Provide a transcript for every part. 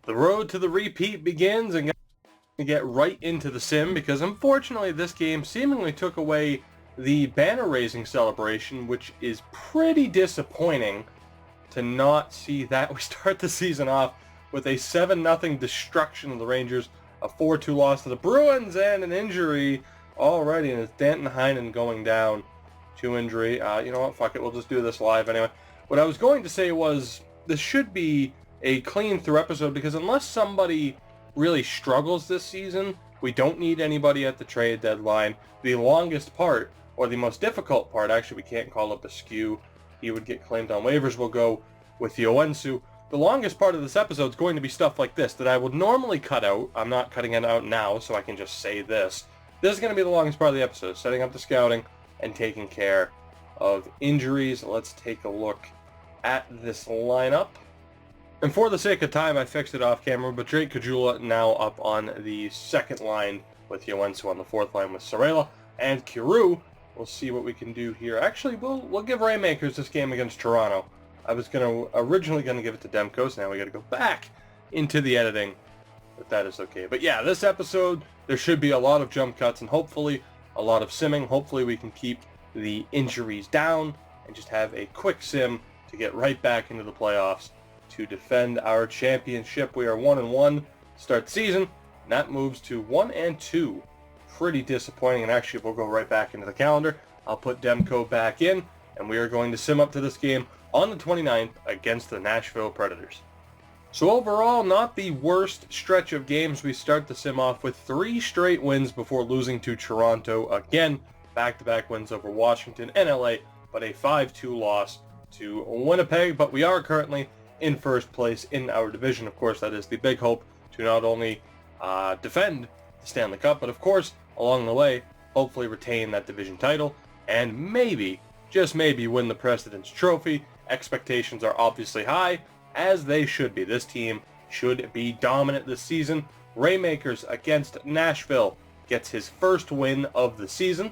The road to the repeat begins, and to get right into the sim, because unfortunately this game seemingly took away the banner raising celebration, which is pretty disappointing to not see that. We start the season off with a 7-0 destruction of the Rangers, a 4-2 loss to the Bruins, and an injury already, and it's Danton Heinen going down to injury. You know what, fuck it, we'll just do this live anyway. What I was going to say was, this should be a clean through episode, because unless somebody really struggles this season, we don't need anybody at the trade deadline. The longest part, or the most difficult part, actually we can't call up a skew, he would get claimed on waivers, we'll go with Yoensu. The longest part of this episode is going to be stuff like this that I would normally cut out. I'm not cutting it out now, so I can just say this. This is going to be the longest part of the episode, setting up the scouting and taking care of injuries. Let's take a look at this lineup. And for the sake of time, I fixed it off camera, but Drake Kajula now up on the second line with Yoensu on the fourth line with Sarela and Kiru. We'll see what we can do here. Actually, we'll give Rainmakers this game against Toronto. I was originally going to give it to Demko, so now we got to go back into the editing, but that is okay. But yeah, this episode, there should be a lot of jump cuts and hopefully a lot of simming. Hopefully we can keep the injuries down and just have a quick sim to get right back into the playoffs to defend our championship. We are 1-1 start the season, and that moves to 1-2. Pretty disappointing, and actually we'll go right back into the calendar. I'll put Demko back in, and we are going to sim up to this game on the 29th against the Nashville Predators. So overall, not the worst stretch of games. We start the sim off with 3 straight wins before losing to Toronto again. Back-to-back wins over Washington and LA, but a 5-2 loss to Winnipeg. But we are currently in first place in our division. Of course, that is the big hope, to not only defend the Stanley Cup, but of course, along the way, hopefully retain that division title and maybe, just maybe, win the President's Trophy. Expectations are obviously high, as they should be. This team should be dominant this season. Rainmakers against Nashville gets his first win of the season.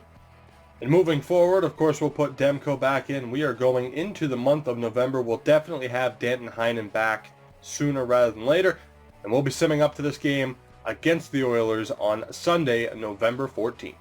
And moving forward, of course, we'll put Demko back in. We are going into the month of November. We'll definitely have Danton Heinen back sooner rather than later. And we'll be simming up to this game against the Oilers on Sunday, November 14th.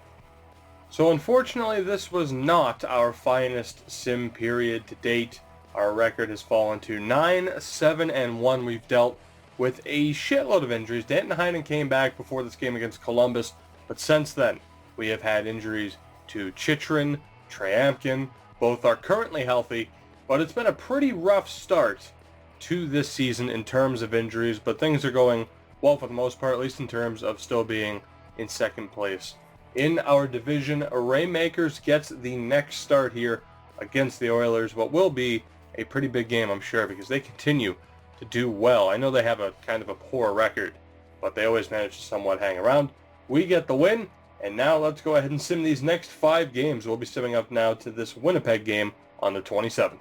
So unfortunately, this was not our finest sim period to date. Our record has fallen to 9-7-1. We've dealt with a shitload of injuries. Danton Heinen came back before this game against Columbus, but since then, we have had injuries to Chychrun, Tryamkin. Both are currently healthy, but it's been a pretty rough start to this season in terms of injuries, but things are going well for the most part, at least in terms of still being in second place. In our division, Rainmakers gets the next start here against the Oilers, what will be a pretty big game, I'm sure, because they continue to do well. I know they have a kind of a poor record, but they always manage to somewhat hang around. We get the win, and now let's go ahead and sim these next 5 games. We'll be simming up now to this Winnipeg game on the 27th.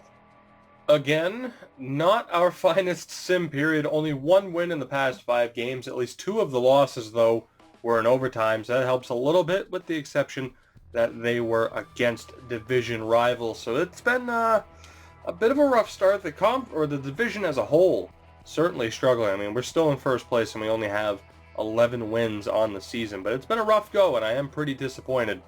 Again, not our finest sim period. Only 1 win in the past 5 games. At least 2 of the losses, though, were in overtime, so that helps a little bit, with the exception that they were against division rivals. So it's been a bit of a rough start. The division as a whole certainly struggling. I mean, we're still in first place, and we only have 11 wins on the season, but it's been a rough go, and I am pretty disappointed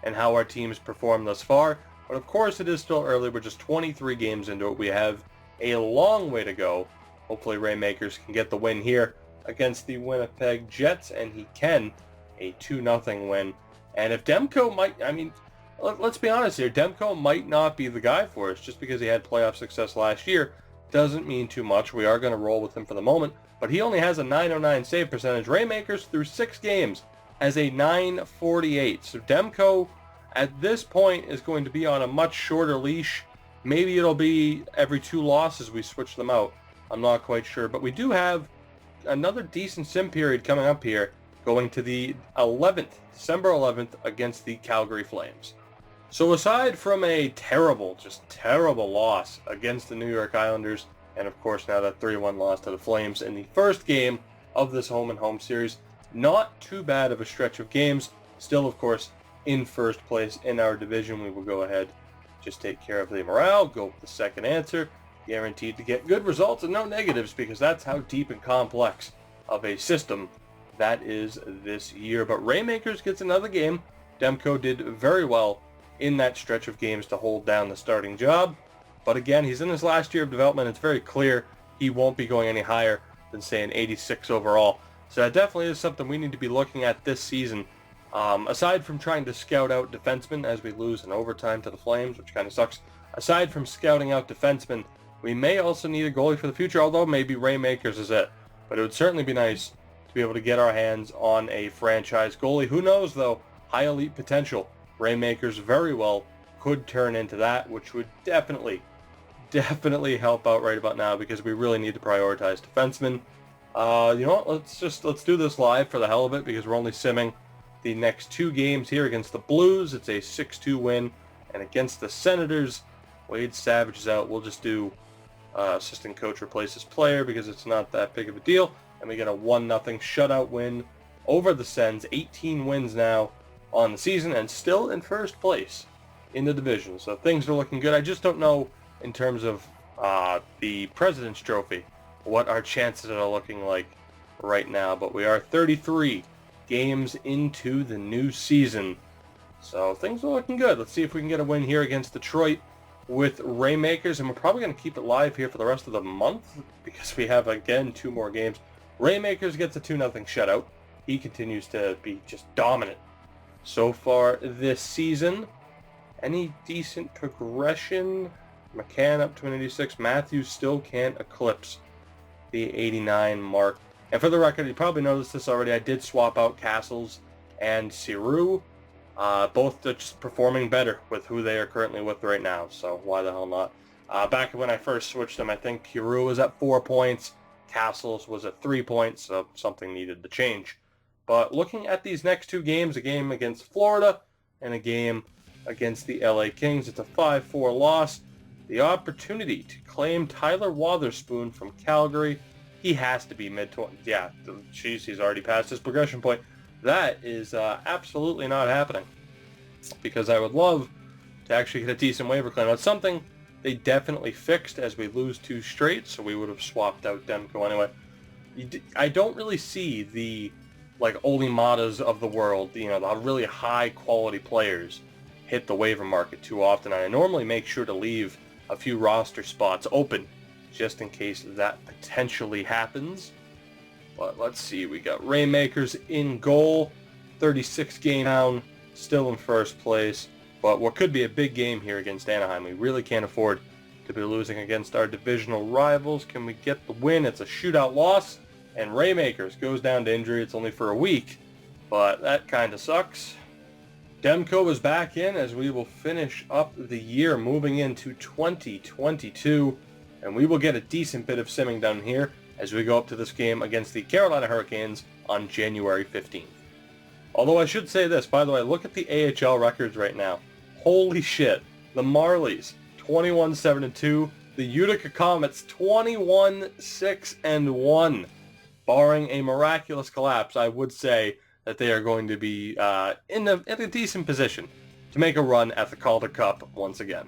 in how our teams performed thus far. But of course, it is still early. We're just 23 games into it. We have a long way to go. Hopefully Rainmakers can get the win here against the Winnipeg Jets, and he can. A 2-0 win. And if Demko might, I mean, let's be honest here, Demko might not be the guy for us. Just because he had playoff success last year doesn't mean too much. We are going to roll with him for the moment, but he only has a .909 save percentage. Rainmakers through 6 games has a .948. So Demko at this point is going to be on a much shorter leash. Maybe it'll be every 2 losses we switch them out. I'm not quite sure, but we do have another decent sim period coming up here, going to the 11th, December 11th, against the Calgary Flames. So aside from a terrible, just terrible loss against the New York Islanders, and of course now that 3-1 loss to the Flames in the first game of this home-and-home series, not too bad of a stretch of games. Still, of course, in first place in our division. We will go ahead Just take care of the morale, go with the second answer, guaranteed to get good results and no negatives, because that's how deep and complex of a system that is this year. But Rainmakers gets another game. Demko did very well in that stretch of games to hold down the starting job. But again, he's in his last year of development. It's very clear he won't be going any higher than, say, an 86 overall. So that definitely is something we need to be looking at this season. Aside from trying to scout out defensemen as we lose in overtime to the Flames, which kind of sucks, aside from scouting out defensemen, we may also need a goalie for the future, although maybe Rainmakers is it. But it would certainly be nice to be able to get our hands on a franchise goalie. Who knows, though? High elite potential. Rainmakers very well could turn into that, which would definitely help out right about now, because we really need to prioritize defensemen. You know what? Let's do this live for the hell of it, because we're only simming the next two games here. Against the Blues, it's a 6-2 win, and against the Senators, Wade Savage is out. We'll just do assistant coach replaces player, because it's not that big of a deal, and we get a 1-0 shutout win over the Sens. 18 wins now on the season, and still in first place in the division. So things are looking good. I just don't know in terms of the President's Trophy what our chances are looking like right now, but we are 33 games into the new season, so things are looking good. Let's see if we can get a win here against Detroit with Rainmakers, and we're probably going to keep it live here for the rest of the month, because we have, again, 2 more games. Rainmakers gets a 2-0 shutout. He continues to be just dominant so far this season. Any decent progression? McCann up to an 86. Matthews still can't eclipse the 89 mark. And for the record, you probably noticed this already, I did swap out Castles and Siru. Both just performing better with who they are currently with right now, so why the hell not? Back when I first switched them, I think Kiru was at 4 points, Castles was at 3 points, so something needed to change. But looking at these next 2 games, a game against Florida and a game against the LA Kings, it's a 5-4 loss. The opportunity to claim Tyler Wotherspoon from Calgary, he has to be mid-20s. Yeah, jeez, he's already past his progression point. That is absolutely not happening, because I would love to actually get a decent waiver claim. That's something they definitely fixed as we lose 2 straight, so we would have swapped out Demko anyway. I don't really see the Olimatas of the world, the really high-quality players hit the waiver market too often. I normally make sure to leave a few roster spots open just in case that potentially happens. But let's see, we got Rainmakers in goal, 36 game down, still in first place. But what could be a big game here against Anaheim. We really can't afford to be losing against our divisional rivals. Can we get the win? It's a shootout loss, and Rainmakers goes down to injury. It's only for a week, but that kind of sucks. Demko is back in as we will finish up the year moving into 2022, and we will get a decent bit of simming done here as we go up to this game against the Carolina Hurricanes on January 15th. Although I should say this, by the way, look at the AHL records right now. Holy shit. The Marlies, 21-7-2. The Utica Comets, 21-6-1. Barring a miraculous collapse, I would say that they are going to be in a decent position to make a run at the Calder Cup once again.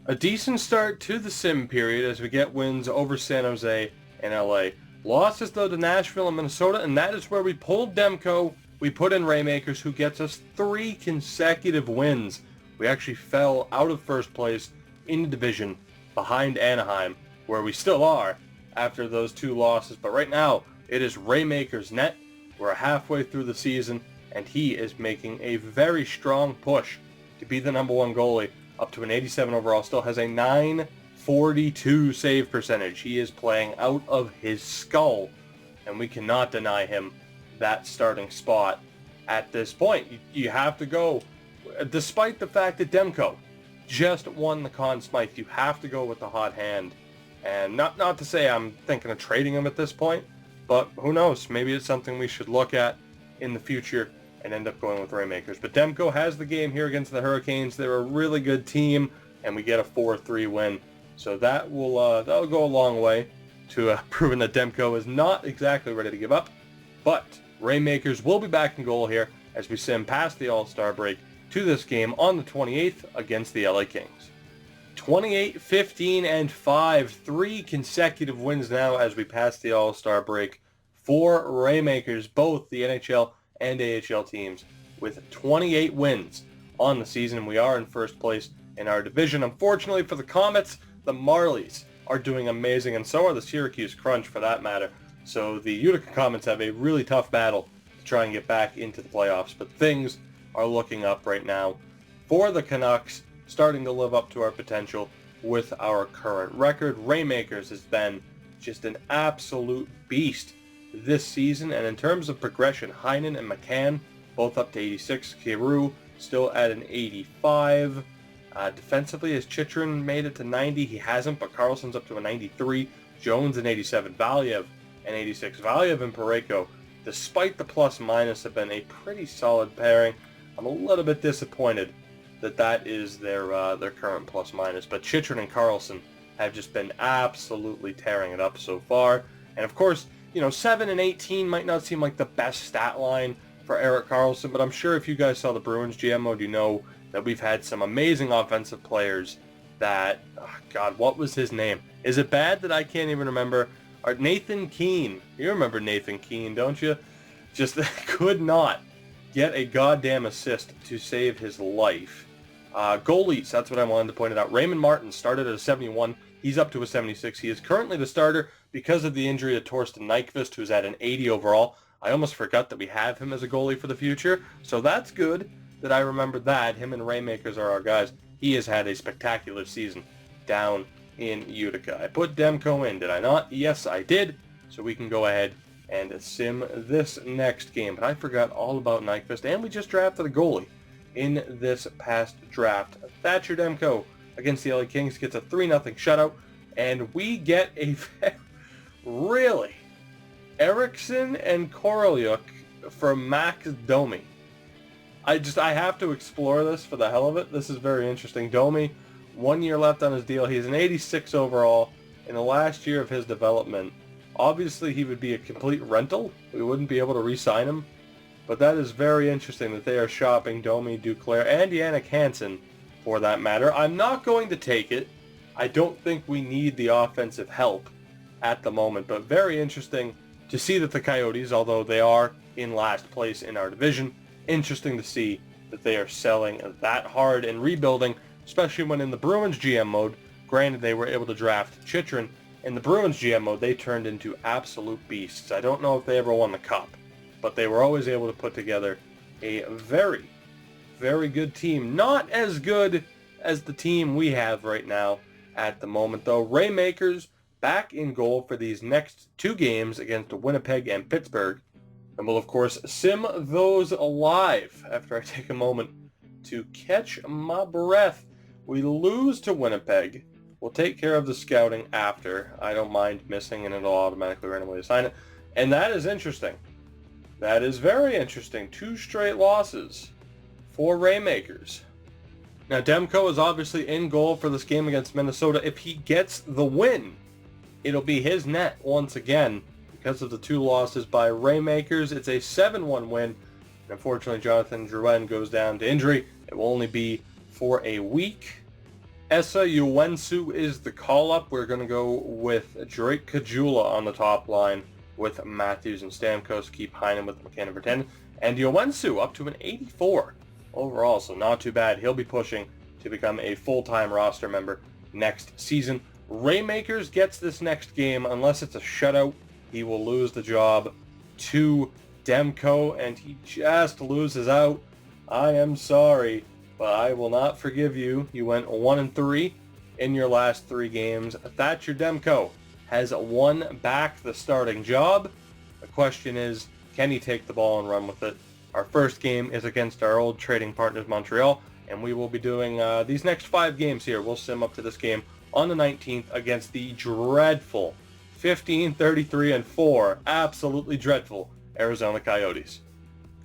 A decent start to the sim period as we get wins over San Jose and LA. Losses though to Nashville and Minnesota, and that is where we pulled Demko. We put in Rainmakers, who gets us 3 consecutive wins. We actually fell out of first place in the division behind Anaheim, where we still are after those 2 losses. But right now, it is Rainmakers' net. We're halfway through the season, and he is making a very strong push to be the #1 goalie, up to an 87 overall. Still has a 942 save percentage. He is playing out of his skull, and we cannot deny him that starting spot at this point. You have to go, despite the fact that Demko just won the Conn Smythe, you have to go with the hot hand. And not to say I'm thinking of trading him at this point, but who knows? Maybe it's something we should look at in the future and end up going with Rainmakers. But Demko has the game here against the Hurricanes. They're a really good team, and we get a 4-3 win. So that'll go a long way to proving that Demko is not exactly ready to give up. But Rainmakers will be back in goal here as we sim past the All-Star break to this game on the 28th against the LA Kings. 28, 15, and 5. 3 consecutive wins now as we pass the All-Star break for Rainmakers, both the NHL and AHL teams, with 28 wins on the season. We are in first place in our division. Unfortunately for the Comets, the Marlies are doing amazing, and so are the Syracuse Crunch for that matter. So the Utica Comets have a really tough battle to try and get back into the playoffs, but things are looking up right now for the Canucks, starting to live up to our potential with our current record. Rainmakers has been just an absolute beast this season, and in terms of progression, Heinen and McCann both up to 86. Kiru still at an 85. Defensively, has Chychrun made it to 90? He hasn't, but Carlson's up to a 93. Jones an 87. Valiev an 86. Valiev and Parayko, despite the plus-minus, have been a pretty solid pairing. I'm a little bit disappointed that is their current plus-minus, but Chychrun and Carlson have just been absolutely tearing it up so far. And of course, 7 and 18 might not seem like the best stat line for Erik Karlsson, but I'm sure if you guys saw the Bruins GM mode, you know that we've had some amazing offensive players that, God, what was his name? Is it bad that I can't even remember? Nathan Keane. You remember Nathan Keane, don't you? Just could not get a goddamn assist to save his life. Goalies, that's what I wanted to point out. Raymond Martin started at a 71. He's up to a 76. He is currently the starter because of the injury to Torsten Nyquist, who's at an 80 overall. I almost forgot that we have him as a goalie for the future, so that's good that I remembered that. Him and Rainmakers are our guys. He has had a spectacular season down in Utica. I put Demko in, did I not? Yes, I did. So we can go ahead and sim this next game. But I forgot all about Nyquist, and we just drafted a goalie in this past draft. Thatcher Demko against the LA Kings gets a 3-0 shutout, and we get a really Eriksson and Korolyuk for Max Domi. I have to explore this for the hell of it. This is very interesting. Domi, 1 year left on his deal. He's an 86 overall. In the last year of his development, obviously he would be a complete rental. We wouldn't be able to re-sign him. But that is very interesting that they are shopping Domi, Duclair, and Yannick Hansen for that matter. I'm not going to take it. I don't think we need the offensive help at the moment. But very interesting to see that the Coyotes, although they are in last place in our division, interesting to see that they are selling that hard and rebuilding, especially when in the Bruins GM mode, granted they were able to draft Chychrun, in the Bruins GM mode they turned into absolute beasts. I don't know if they ever won the Cup, but they were always able to put together a very, very good team. Not as good as the team we have right now at the moment, though. Rainmakers back in goal for these next 2 games against Winnipeg and Pittsburgh. And we'll, of course, sim those live after I take a moment to catch my breath. We lose to Winnipeg. We'll take care of the scouting after. I don't mind missing, and it'll automatically randomly assign it. And that is interesting. That is very interesting. 2 straight losses for Rainmakers. Now, Demko is obviously in goal for this game against Minnesota. If he gets the win, it'll be his net once again. Because of the 2 losses by Rainmakers, it's a 7-1 win. Unfortunately, Jonathan Drouin goes down to injury. It will only be for a week. Esa Uwensu is the call-up. We're going to go with Drake Kajula on the top line with Matthews and Stamkos. Keep Heinen with McCann and Vertanen. And Uwensu up to an 84 overall, so not too bad. He'll be pushing to become a full-time roster member next season. Rainmakers gets this next game. Unless it's a shutout, he will lose the job to Demko, and he just loses out. I am sorry, but I will not forgive you. You went 1-3 in your last 3 games. Thatcher Demko has won back the starting job. The question is, can he take the ball and run with it? Our first game is against our old trading partners, Montreal, and we will be doing these next 5 games here. We'll sim up to this game on the 19th against the dreadful 15-33-4, absolutely dreadful Arizona Coyotes.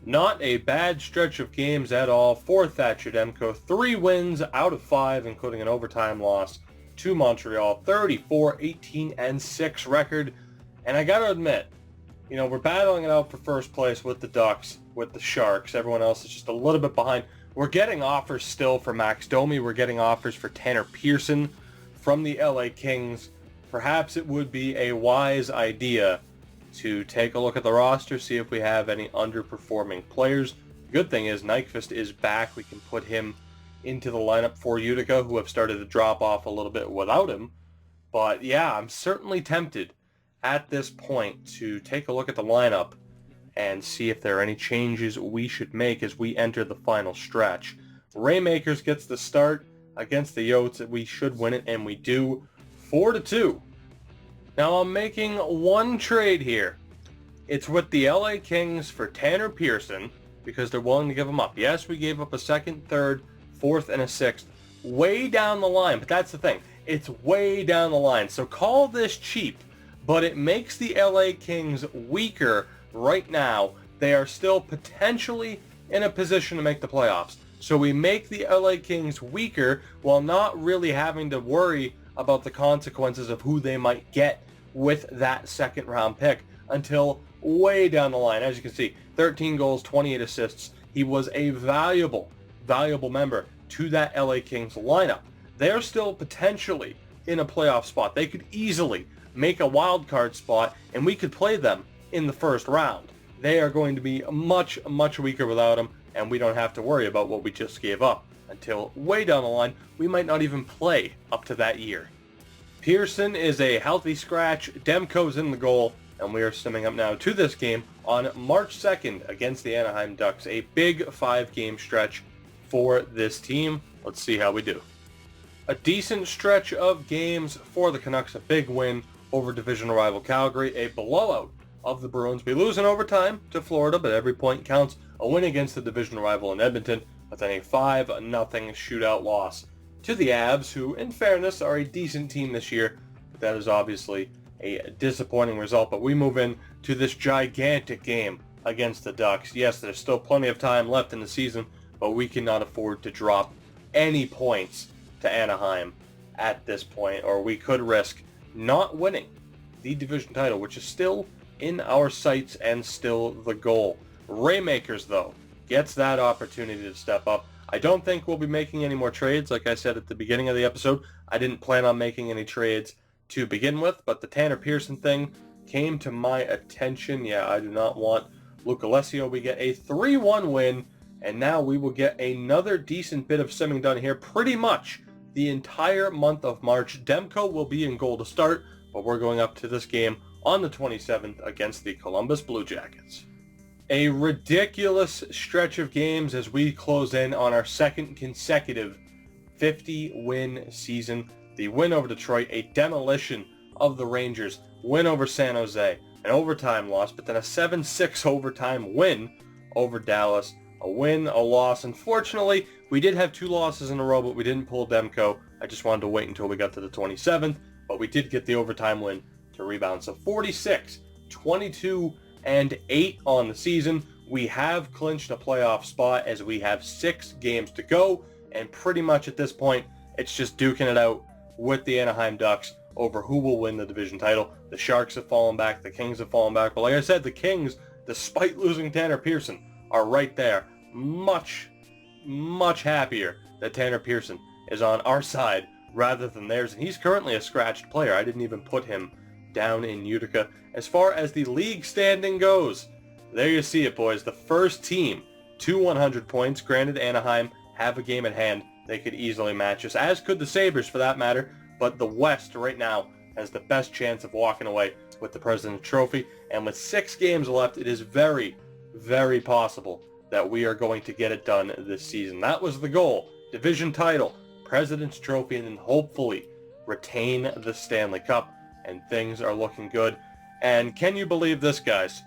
Not a bad stretch of games at all for Thatcher Demko. 3 wins out of 5, including an overtime loss to Montreal. 34-18-6 record. And I gotta admit, we're battling it out for first place with the Ducks, with the Sharks. Everyone else is just a little bit behind. We're getting offers still for Max Domi. We're getting offers for Tanner Pearson from the LA Kings. Perhaps it would be a wise idea to take a look at the roster, see if we have any underperforming players. The good thing is Nyquist is back. We can put him into the lineup for Utica, who have started to drop off a little bit without him. But yeah, I'm certainly tempted at this point to take a look at the lineup and see if there are any changes we should make as we enter the final stretch. Raymakers gets the start against the Yotes. We should win it, and we do, 4-2. Now I'm making one trade here. It's with the LA Kings for Tanner Pearson because they're willing to give him up. Yes, we gave up a second, third, fourth, and a sixth way down the line, but that's the thing. It's way down the line. So call this cheap, but it makes the LA Kings weaker right now. They are still potentially in a position to make the playoffs. So we make the LA Kings weaker while not really having to worry about the consequences of who they might get with that second round pick until way down the line. As you can see, 13 goals, 28 assists. He was a valuable member to that LA Kings lineup. They're still potentially in a playoff spot. They could easily make a wild card spot, and we could play them in the first round. They are going to be much weaker without him, and we don't have to worry about what we just gave up until way down the line. We might not even play up to that year. Pearson is a healthy scratch. Demko's in the goal, and we are summing up now to this game on March 2nd against the Anaheim Ducks. A big 5-game stretch for this team. Let's see how we do. A decent stretch of games for the Canucks. A big win over division rival Calgary. A blowout of the Bruins. We lose in overtime to Florida, but every point counts. A win against the division rival in Edmonton, but then a 5-0 shootout loss to the Avs, who, in fairness, are a decent team this year. But that is obviously a disappointing result. But we move in to this gigantic game against the Ducks. Yes, there's still plenty of time left in the season, but we cannot afford to drop any points to Anaheim at this point, or we could risk not winning the division title, which is still in our sights and still the goal. Raymakers, though, gets that opportunity to step up. I don't think we'll be making any more trades. Like I said at the beginning of the episode, I didn't plan on making any trades to begin with, but the Tanner Pearson thing came to my attention. Yeah, I do not want Luke Alessio. We get a 3-1 win, and now we will get another decent bit of simming done here. Pretty much the entire month of March. Demko will be in goal to start, but we're going up to this game on the 27th against the Columbus Blue Jackets. A ridiculous stretch of games as we close in on our second consecutive 50-win season. The win over Detroit, a demolition of the Rangers, win over San Jose, an overtime loss, but then a 7-6 overtime win over Dallas. A win, a loss. Unfortunately, we did have 2 losses in a row, but we didn't pull Demko. I just wanted to wait until we got to the 27th, but we did get the overtime win to rebound. So 46, 22, and 8 on the season. We have clinched a playoff spot as we have 6 games to go, and pretty much at this point, it's just duking it out with the Anaheim Ducks over who will win the division title. The Sharks have fallen back, the Kings have fallen back, but like I said, the Kings, despite losing Tanner Pearson, are right there. Much happier that Tanner Pearson is on our side rather than theirs, and he's currently a scratched player. I didn't even put him down in Utica. As far as the league standing goes, there you see it, boys. The first team to 100 points. Granted, Anaheim have a game at hand. They could easily match us, as could the Sabres for that matter, but the West right now has the best chance of walking away with the President's Trophy, and with 6 games left, it is very possible that we are going to get it done this season. That was the goal. Division title, President's Trophy, and then hopefully retain the Stanley Cup, and things are looking good. And can you believe this, guys?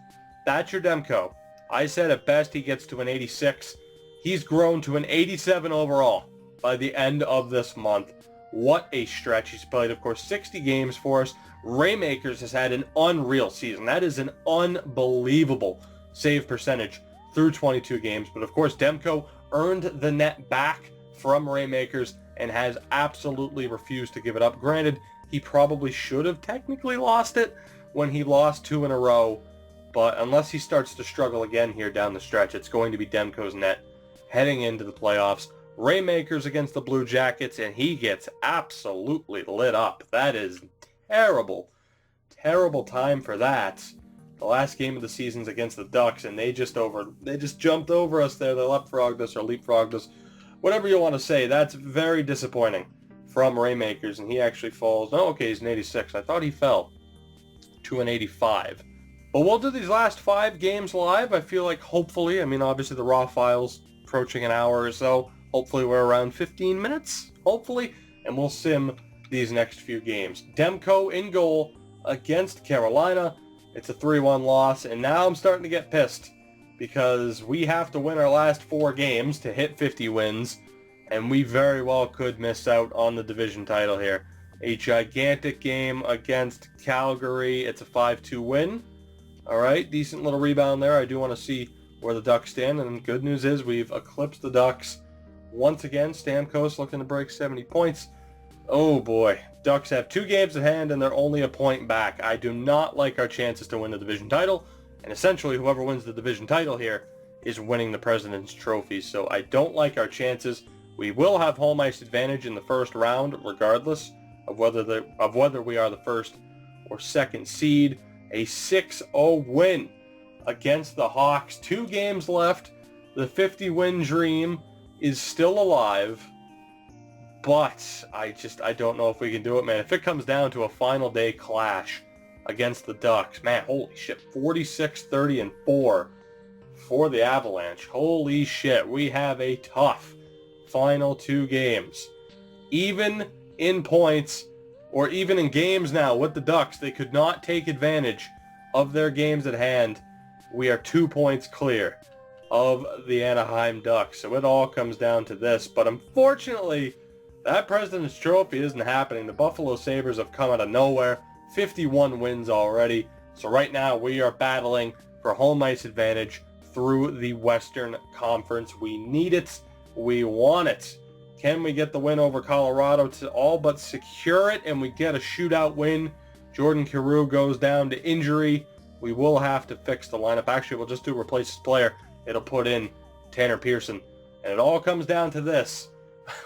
Thatcher Demko, I said at best he gets to an 86. He's grown to an 87 overall by the end of this month. What a stretch. He's played, of course, 60 games for us. Raymakers has had an unreal season. That is an unbelievable save percentage through 22 games. But of course, Demko earned the net back from Raymakers and has absolutely refused to give it up. Granted, he probably should have technically lost it when he lost 2 in a row, but unless he starts to struggle again here down the stretch, it's going to be Demko's net heading into the playoffs. Rainmakers against the Blue Jackets, and he gets absolutely lit up. That is terrible, terrible time for that. The last game of the season's against the Ducks, and they just jumped over us there. They leapfrogged us or leapfrogged us, whatever you want to say. That's very disappointing from Rainmakers, and he actually falls. Oh, okay, he's an 86. I thought he fell to an 85. But we'll do these last 5 games live. I feel like hopefully, I mean, obviously the raw file's approaching an hour or so. Hopefully we're around 15 minutes, hopefully, and we'll sim these next few games. Demko in goal against Carolina. It's a 3-1 loss, and now I'm starting to get pissed because we have to win our last 4 games to hit 50 wins, and we very well could miss out on the division title here. A gigantic game against Calgary. It's a 5-2 win. All right, decent little rebound there. I do want to see where the Ducks stand, and good news is we've eclipsed the Ducks once again. Stamkos looking to break 70 points. Oh boy, Ducks have 2 games at hand, and they're only a point back. I do not like our chances to win the division title, and essentially whoever wins the division title here is winning the President's Trophy, so I don't like our chances. We will have home ice advantage in the first round, regardless of whether we are the first or second seed. A 6-0 win against the Hawks. 2 games left. The 50-win dream is still alive, but I don't know if we can do it, man. If it comes down to a final day clash against the Ducks, man, holy shit, 46-30-4 for the Avalanche. Holy shit, we have a tough final 2 games. Even in points, or even in games now with the Ducks, they could not take advantage of their games at hand. We are 2 points clear of the Anaheim Ducks. So it all comes down to this. But unfortunately, that President's Trophy isn't happening. The Buffalo Sabres have come out of nowhere. 51 wins already. So right now we are battling for home ice advantage through the Western Conference. We need it. We want it. Can we get the win over Colorado to all but secure it, and we get a shootout win? Jordan Kyrou goes down to injury. We will have to fix the lineup. Actually, we'll just do replace his player. It'll put in Tanner Pearson. And it all comes down to this.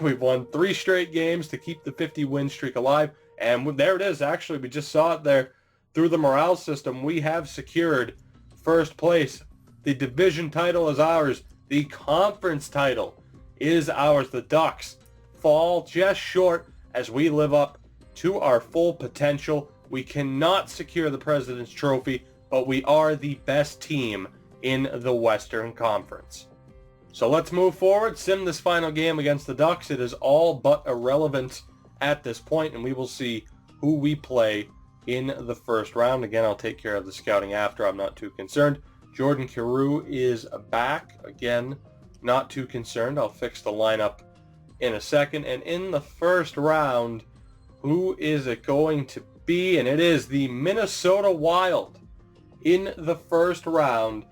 We've won 3 straight games to keep the 50-win streak alive. And there it is. Actually, we just saw it there. Through the morale system, we have secured first place. The division title is ours. The conference title is ours. The Ducks fall just short as we live up to our full potential. We cannot secure the President's Trophy, but we are the best team in the Western Conference. So let's move forward, sim this final game against the Ducks. It is all but irrelevant at this point, and we will see who we play in the first round. Again, I'll take care of the scouting after. I'm not too concerned. Jordan Kyrou is back. Again, not too concerned. I'll fix the lineup in a second. And in the first round, who is it going to be? And it is the Minnesota Wild in the first round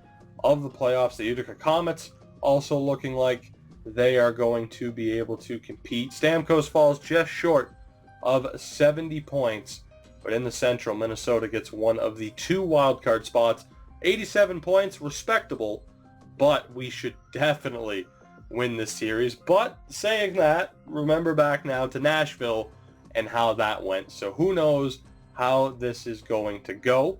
of the playoffs. The Utica Comets also looking like they are going to be able to compete. Stamkos falls just short of 70 points. But in the Central, Minnesota gets one of the 2 wildcard spots. 87 points, respectable. But we should definitely win this series. But saying that, remember back now to Nashville and how that went. So who knows how this is going to go.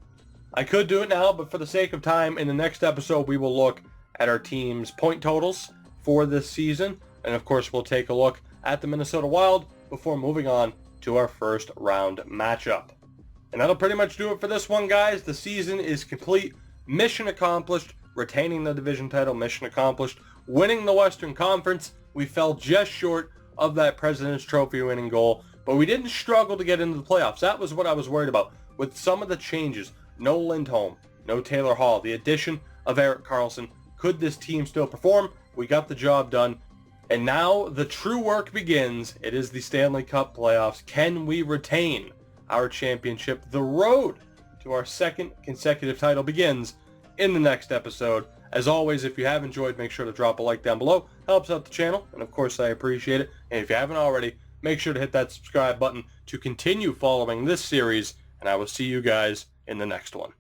I could do it now, but for the sake of time, in the next episode, we will look at our team's point totals for this season. And of course, we'll take a look at the Minnesota Wild before moving on to our first round matchup. And that'll pretty much do it for this one, guys. The season is complete. Mission accomplished. Retaining the division title, mission accomplished. Winning the Western Conference, we fell just short of that President's Trophy winning goal, but we didn't struggle to get into the playoffs. That was what I was worried about. With some of the changes, no Lindholm, no Taylor Hall, the addition of Erik Karlsson, could this team still perform? We got the job done. And now the true work begins. It is the Stanley Cup playoffs. Can we retain our championship? The road to our second consecutive title begins in the next episode. As always, if you have enjoyed, make sure to drop a like down below. Helps out the channel, and of course I appreciate it. And if you haven't already, make sure to hit that subscribe button to continue following this series, and I will see you guys in the next one.